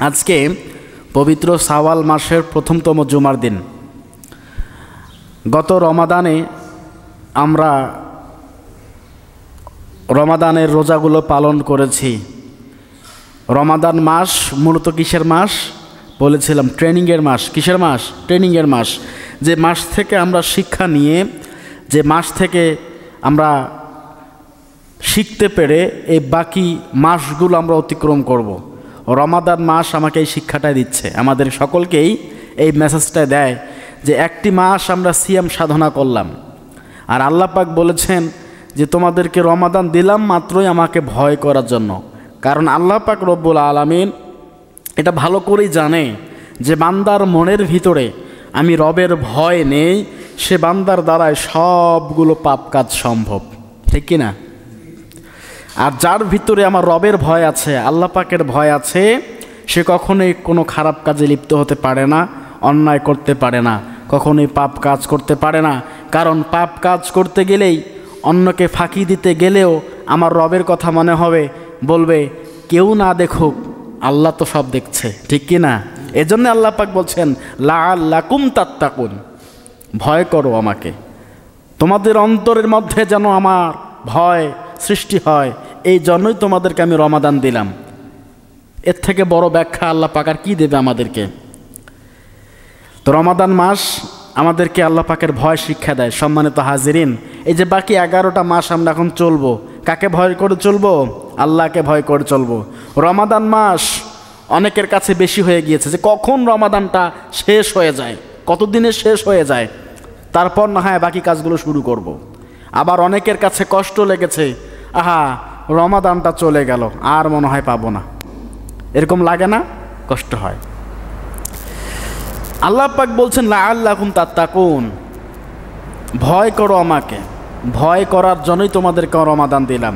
আজকে পবিত্র শাওয়াল মাসের প্রথমতম জুমার দিন। গত রমাদানে আমরা রমাদানের রোজাগুলো পালন করেছি। রমাদান মাস মূলত কিসের মাস বলেছিলাম? ট্রেনিংয়ের মাস। কিসের মাস? ট্রেনিংয়ের মাস। যে মাস থেকে আমরা শিক্ষা নিয়ে, যে মাস থেকে আমরা শিখতে পেরে এই বাকি মাসগুলো আমরা অতিক্রম করব। রমাদান মাস আমাকে এই শিক্ষাটাই দিচ্ছে, আমাদের সকলকেই এই মেসেজটা দেয় যে একটি মাস আমরা সিয়াম সাধনা করলাম, আর আল্লাহ পাক বলেছেন যে তোমাদেরকে রমাদান দিলাম মাত্রই আমাকে ভয় করার জন্য। কারণ আল্লাহ পাক রব্বুল আলামিন এটা ভালো করেই জানে যে বান্দার মনের ভিতরে আমি রবের ভয় নেই, সে বান্দার দ্বারায় সবগুলো পাপ কাজ সম্ভব, ঠিক কি না? আর যার ভিতরে আমার রবের ভয় আছে, আল্লাহ পাকের ভয় আছে, সে কখনোই কোনো খারাপ কাজে লিপ্ত হতে পারে না, অন্যায় করতে পারে না, কখনোই পাপ কাজ করতে পারে না। কারণ পাপ কাজ করতে গেলেই, অন্যকে ফাঁকি দিতে গেলেও আমার রবের কথা মনে হবে, বলবে কেউ না দেখুক, আল্লাহ তো সব দেখছে, ঠিক কি না? এজন্য আল্লাহ পাক বলছেন লাআল্লাকুম তাত্তাকুন, ভয় করো আমাকে, তোমাদের অন্তরের মধ্যে যেন আমার ভয় সৃষ্টি হয়, এই জন্যই তোমাদেরকে আমি রমাদান দিলাম। এর থেকে বড় ব্যাখ্যা আল্লাহ পাক আর কী দেবে আমাদেরকে? তো রমাদান মাস আমাদেরকে আল্লাহ পাকের ভয় শিক্ষা দেয়। সম্মানিত হাজিরিন, এই যে বাকি 11টা মাস আমরা এখন চলবো, কাকে ভয় করে চলবো? আল্লাহকে ভয় করে চলবো। রমাদান মাস অনেকের কাছে বেশি হয়ে গিয়েছে যে কখন রমাদানটা শেষ হয়ে যায়, কতদিনে শেষ হয়ে যায়, তারপর না হয় বাকি কাজগুলো শুরু করব। আবার অনেকের কাছে কষ্ট লেগেছে, আহা রমাদানটা চলে গেল, আর মনে হয় পাবো না, এরকম লাগে না? কষ্ট হয়। আল্লাহ পাক বলছেন লাআল্লাকুম তাত্তাকুন, ভয় করো আমাকে, ভয় করার জন্যই তোমাদেরকে রমাদান দিলাম।